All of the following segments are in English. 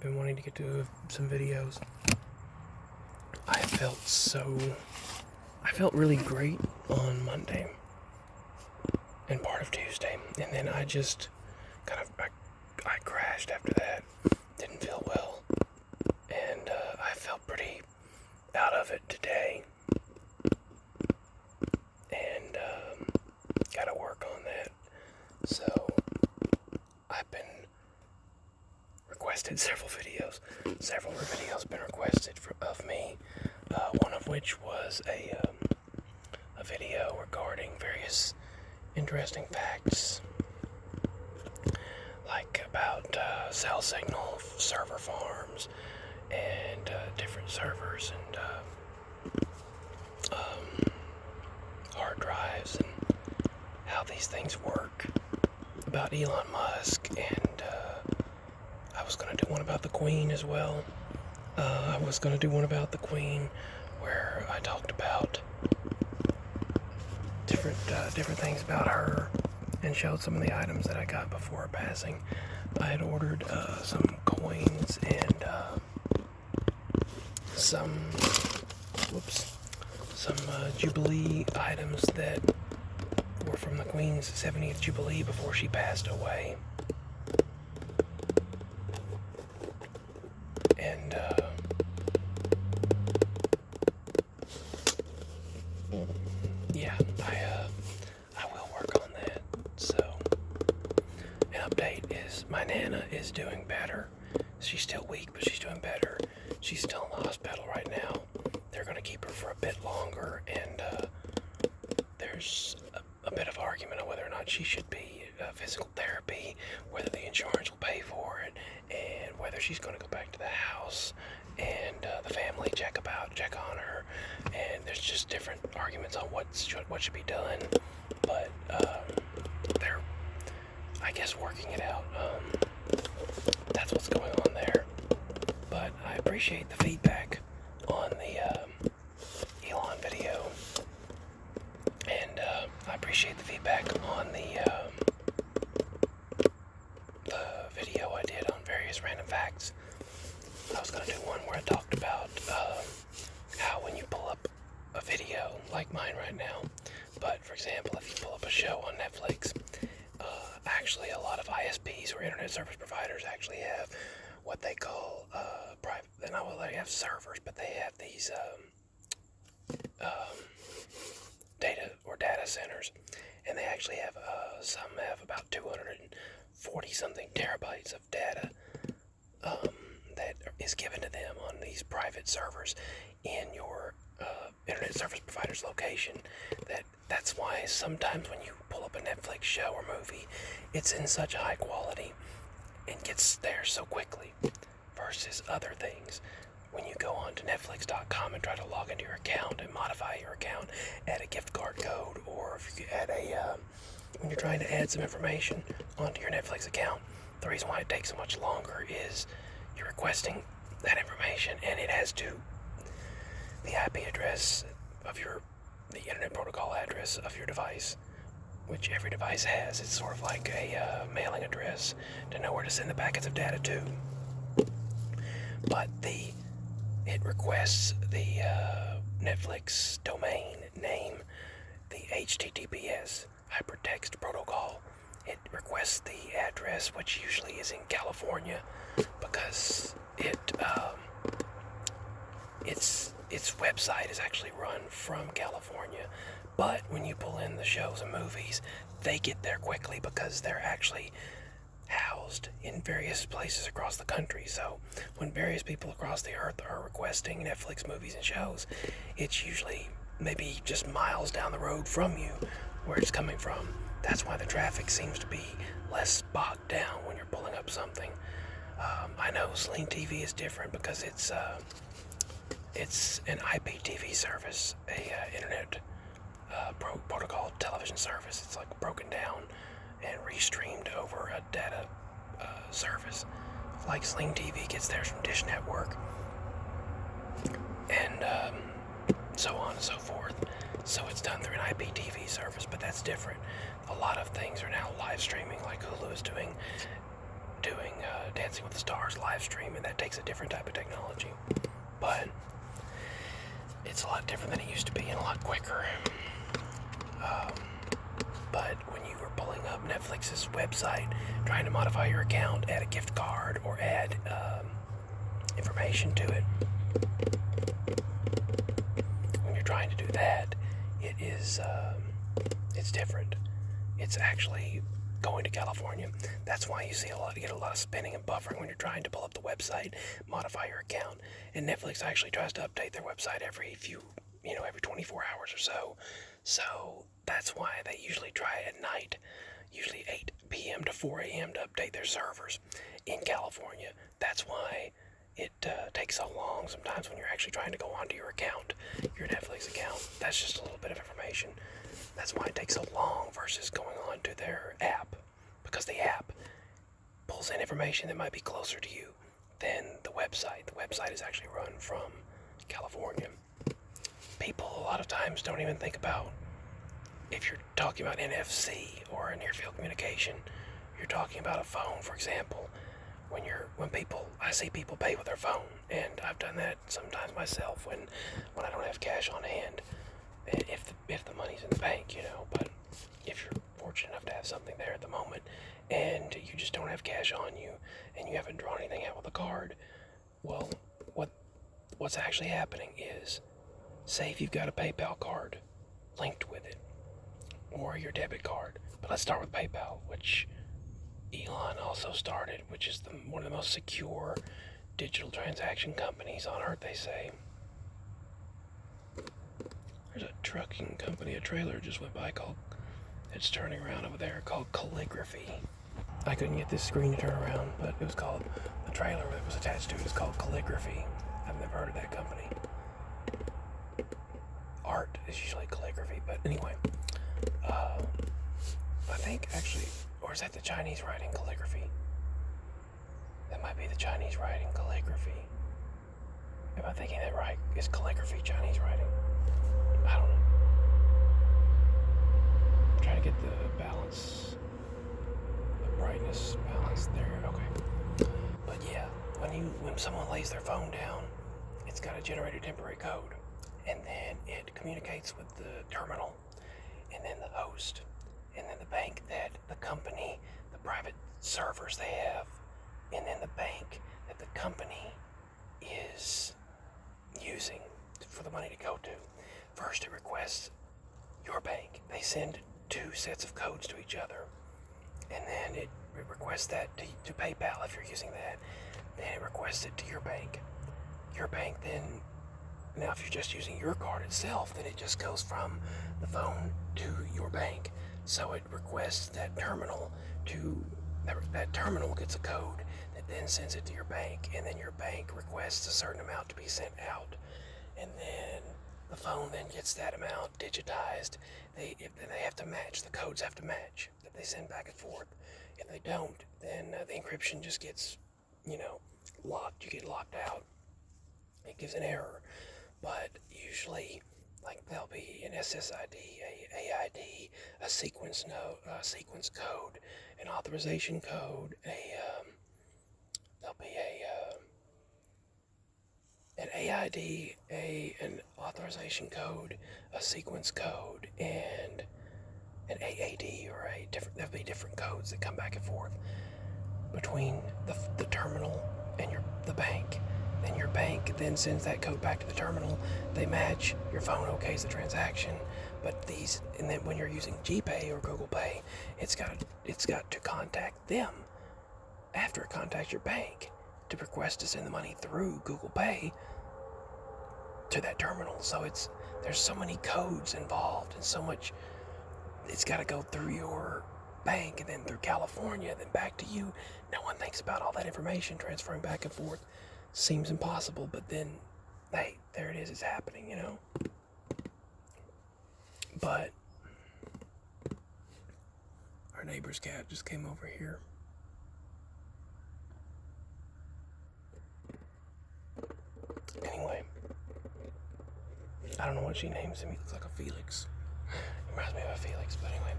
been wanting to get to some videos. I felt really great on Monday and part of Tuesday, and then I just I crashed after that. Didn't feel well, and I felt pretty out of it today, and gotta work on that. So I've been requested several videos. Several videos been requested of me. One of which was a video regarding various interesting facts, like about cell signal server farms and different servers and hard drives and how these things work. About Elon Musk, and I was going to do one about the Queen as well. I was going to do one about the Queen where I talked about different things about her and showed some of the items that I got before her passing. I had ordered some coins and some Jubilee items that were from the Queen's 70th Jubilee before she passed away. And yeah, I will work on that. So, an update is my Nana is doing better. She's still weak, but she's doing better. She's still in the hospital right now. They're going to keep her for a bit longer, and there's a bit of argument on whether or not she should be physical therapy, whether the insurance will pay for it, and whether she's going to go back to the house and the family check on her. And there's just different arguments on what should be done, but they're, I guess, working it out. That's what's going on there. But I appreciate the feedback on the Elon video, and I appreciate the feedback on the video I did on various random facts. I was going to do one where I talked about how when you pull up a video like mine right now, but for example, if you pull up a show on Netflix, actually a lot of ISPs or internet service providers actually have what they call private, and they have servers, but they have these data centers, and they actually have some have about 240 something terabytes of data that is given to them on these private servers in your internet service provider's location. That's why sometimes when you pull up a Netflix show or movie, it's in such high quality and gets there so quickly versus other things. When you go on to Netflix.com and try to log into your account and modify your account, add a gift card code, or if you add when you're trying to add some information onto your Netflix account, the reason why it takes so much longer is you're requesting that information, and it has to the IP address of the internet protocol address of your device, which every device has. It's sort of like a mailing address to know where to send the packets of data to. But it requests the Netflix domain name, the HTTPS hypertext protocol. It requests the address, which usually is in California, because its website is actually run from California. But when you pull in the shows and movies, they get there quickly because they're actually housed in various places across the country. So when various people across the earth are requesting Netflix movies and shows, it's usually maybe just miles down the road from you where it's coming from. That's why the traffic seems to be less bogged down when you're pulling up something. I know Sling TV is different because it's an IPTV service, a internet protocol television service. It's like broken down and restreamed over a data service. Like Sling TV gets theirs from Dish Network, and so on and so forth. So it's done through an IPTV service, but that's different. A lot of things are now live streaming, like Hulu is doing doing Dancing with the Stars live stream, and that takes a different type of technology. But it's a lot different than it used to be and a lot quicker. But when you were pulling up Netflix's website, trying to modify your account, add a gift card, or add information to it, when you're trying to do that, it's different. It's actually going to California. That's why you get a lot of spinning and buffering when you're trying to pull up the website, modify your account. And Netflix actually tries to update their website every 24 hours or so. So that's why they usually try at night, usually 8 p.m. to 4 a.m. to update their servers in California. That's why it takes so long sometimes when you're actually trying to go onto your account, your Netflix account. That's just a little bit of information. That's why it takes so long versus going on to their app, because the app pulls in information that might be closer to you than the website. The website is actually run from California. People a lot of times don't even think about, if you're talking about NFC or a near field communication, you're talking about a phone, for example. I see people pay with their phone, and I've done that sometimes myself when I don't have cash on hand. If the money's in the bank, but if you're fortunate enough to have something there at the moment and you just don't have cash on you and you haven't drawn anything out with a card, well, what's actually happening is, say if you've got a PayPal card linked with it, or your debit card, but let's start with PayPal, which Elon also started, which is one of the most secure digital transaction companies on earth, they say. There's a trucking company, a trailer just went by it's turning around over there, called Calligraphy. I couldn't get this screen to turn around, but it was called, the trailer that was attached to it is called Calligraphy. I've never heard of that company. Art is usually calligraphy, but anyway. I think actually, or is that the Chinese writing calligraphy? That might be the Chinese writing calligraphy. Am I thinking that right? Is calligraphy Chinese writing? I don't know. I'm trying to get the balance, the brightness balance there. Okay. But yeah, when someone lays their phone down, it's got to generate a temporary code, and then it communicates with the terminal, and then the host, and then the bank that the company, the private servers they have, and then the bank that the company is using for the money to go to. First, it requests your bank. They send 2 sets of codes to each other, and then it requests that to PayPal if you're using that. Then it requests it to your bank. Your bank then, now if you're just using your card itself, then it just goes from the phone to your bank. So it requests that terminal that terminal gets a code that then sends it to your bank, and then your bank requests a certain amount to be sent out, and then the phone then gets that amount digitized. They have to match, the codes have to match that they send back and forth. If they don't, then the encryption just gets, locked. You get locked out. It gives an error. But usually, like, there'll be an SSID, a AID, a sequence code, an authorization code, there'll be an AID, an authorization code, a sequence code, and an AAD, or there'll be different codes that come back and forth between the terminal and the bank. Then your bank then sends that code back to the terminal. They match. Your phone okays the transaction. But and then when you're using GPay or Google Pay, it's got to contact them after it contacts your bank to request to send the money through Google Pay to that terminal. So there's so many codes involved and so much. It's got to go through your bank and then through California, then back to you. No one thinks about all that information transferring back and forth. Seems impossible, but then, hey, there it is, it's happening, But our neighbor's cat just came over here. Anyway, I don't know what she names him. He looks like a Felix. Reminds me of a Felix, but anyway.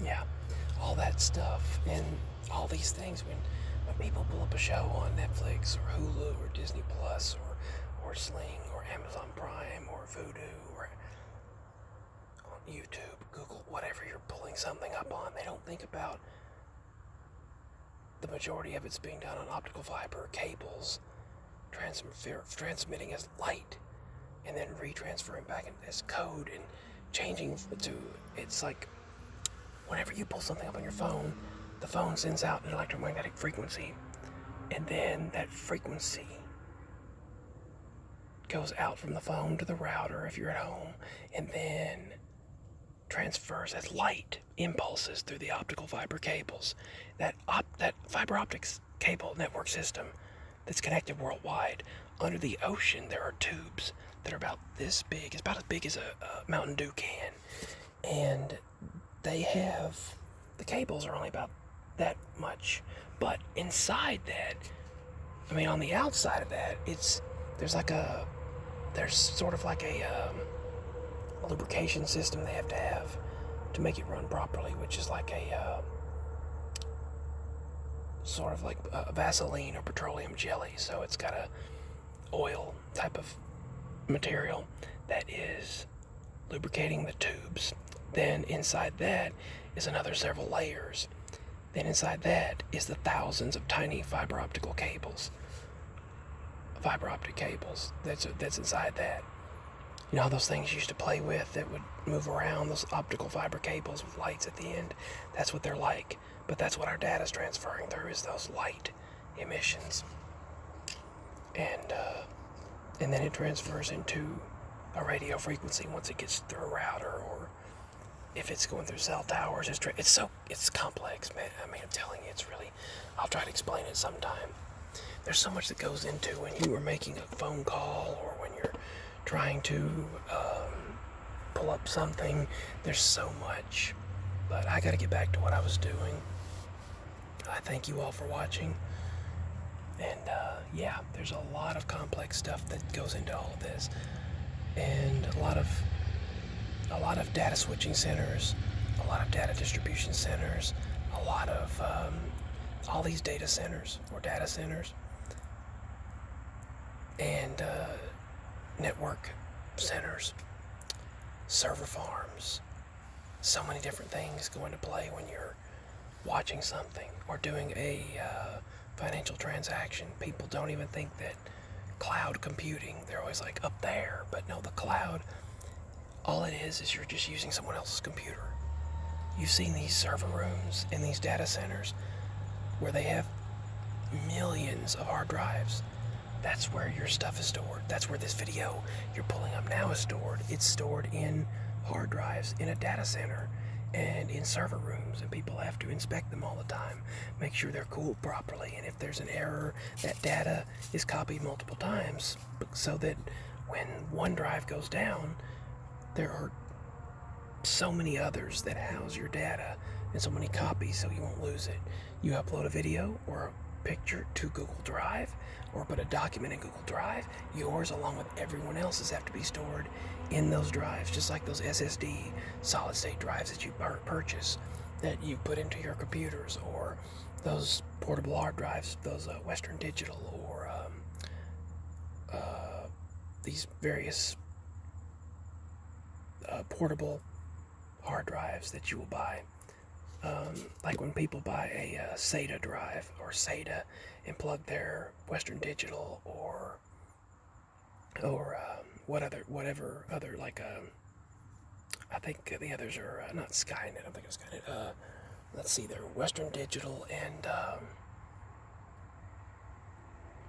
Yeah. all that stuff, and all these things. When people pull up a show on Netflix or Hulu or Disney Plus or Sling or Amazon Prime or Vudu or on YouTube, Google, whatever you're pulling something up on, they don't think about the majority of it's being done on optical fiber cables, transmitting as light, and then retransferring back as code and changing to. It's like whenever you pull something up on your phone, the phone sends out an electromagnetic frequency, and then that frequency goes out from the phone to the router if you're at home, and then transfers as light impulses through the optical fiber cables. That fiber optics cable network system that's connected worldwide. Under the ocean, there are tubes that are about this big. It's about as big as a Mountain Dew can, and the cables are only about that much. But inside that, on the outside of that, there's sort of like a lubrication system they have to make it run properly, which is like a sort of like Vaseline or petroleum jelly. So it's got a oil type of material that is lubricating the tubes. Then inside that is another several layers. Then inside that is the thousands of tiny fiber optic cables that's inside that. You know how those things you used to play with that would move around, those optical fiber cables with lights at the end? That's what they're like. But that's what our data's transferring through, is those light emissions. And then it transfers into a radio frequency once it gets through a router, or if it's going through cell towers. It's complex, man. I'm telling you, it's really, I'll try to explain it sometime. There's so much that goes into when you are making a phone call or when you're trying to pull up something. There's so much. But I gotta get back to what I was doing. I thank you all for watching. And yeah, there's a lot of complex stuff that goes into all of this. And a lot of data switching centers, a lot of data distribution centers, a lot of all these data centers or data centers, and network centers, server farms. So many different things go into play when you're watching something or doing a financial transaction. People don't even think that cloud computing, they're always like up there, but no, the cloud, all it is you're just using someone else's computer. You've seen these server rooms in these data centers where they have millions of hard drives. That's where your stuff is stored. That's where this video you're pulling up now is stored. It's stored in hard drives in a data center and in server rooms, and people have to inspect them all the time, make sure they're cooled properly, and if there's an error, that data is copied multiple times so that when one drive goes down, there are so many others that house your data and so many copies so you won't lose it. You upload a video or a picture to Google Drive or put a document in Google Drive, yours along with everyone else's have to be stored in those drives, just like those SSD solid state drives that you purchase that you put into your computers, or those portable hard drives, those Western Digital, or these various portable hard drives that you will buy. Like when people buy a SATA drive or SATA and plug their Western Digital or whatever other, like I think the others are not Skynet. I don't think it's Skynet. Let's see, they're Western Digital and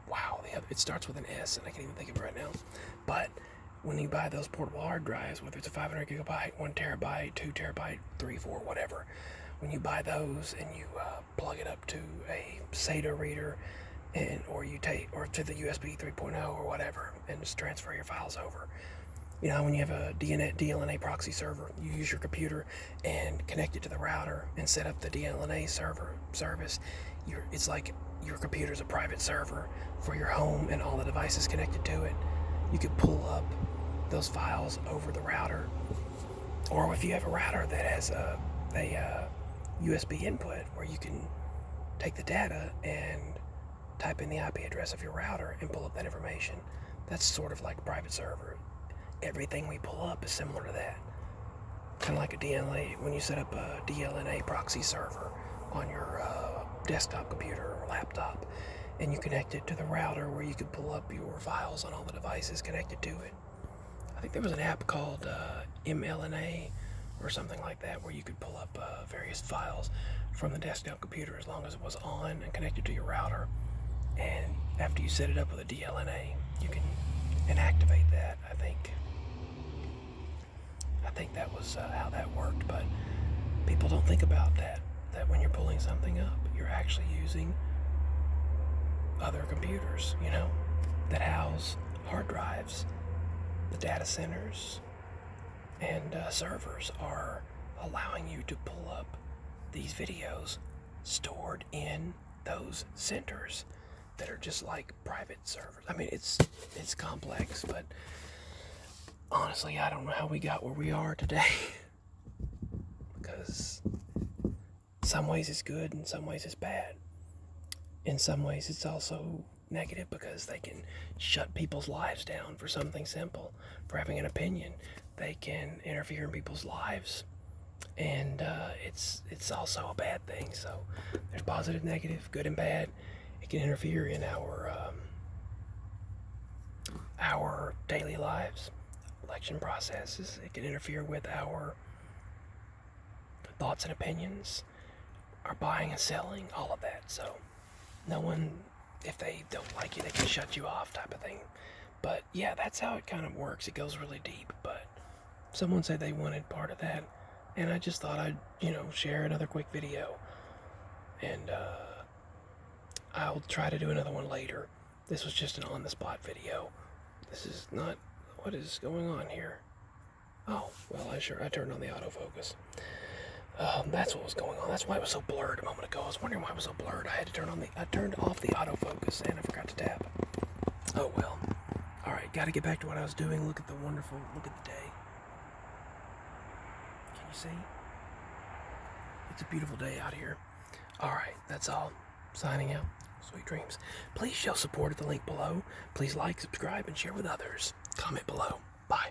wow, it starts with an S and I can't even think of it right now. But when you buy those portable hard drives, whether it's a 500 gigabyte, 1 terabyte, 2 terabyte, 3, 4, whatever, when you buy those and you plug it up to a SATA reader, or to the USB 3.0 or whatever, and just transfer your files over. You know, when you have a DLNA proxy server, you use your computer and connect it to the router and set up the DLNA service. It's like your computer's a private server for your home and all the devices connected to it. You could pull up those files over the router, or if you have a router that has a USB input where you can take the data and type in the IP address of your router and pull up that information. That's sort of like a private server. Everything we pull up is similar to that. Kind of like a DLNA, when you set up a DLNA proxy server on your desktop computer or laptop, and you connect it to the router where you can pull up your files on all the devices connected to it. I think there was an app called MLNA or something like that where you could pull up various files from the desktop computer as long as it was on and connected to your router. And after you set it up with a DLNA, you can inactivate that. I think that was how that worked, but people don't think about that when you're pulling something up, you're actually using other computers, that house hard drives. The data centers and servers are allowing you to pull up these videos stored in those centers that are just like private servers. I mean, it's complex, but honestly, I don't know how we got where we are today. Because some ways it's good, and some ways it's bad. In some ways it's also negative because they can shut people's lives down for something simple, for having an opinion. They can interfere in people's lives, and it's also a bad thing. So there's positive, negative, good and bad. It can interfere in our daily lives, election processes. It can interfere with our thoughts and opinions, our buying and selling, all of that. So no one, if they don't like you, they can shut you off, type of thing. But yeah, that's how it kind of works. It goes really deep, but someone said they wanted part of that, and I just thought I'd, share another quick video, and I'll try to do another one later. This was just an on-the-spot video. This is not, what is going on here? Oh, well, I turned on the autofocus. That's what was going on. That's why it was so blurred a moment ago. I was wondering why it was so blurred. I turned off the autofocus and I forgot to tap. Oh well. Alright, gotta get back to what I was doing. Look at the day. Can you see? It's a beautiful day out here. Alright, that's all. Signing out. Sweet dreams. Please show support at the link below. Please like, subscribe, and share with others. Comment below. Bye.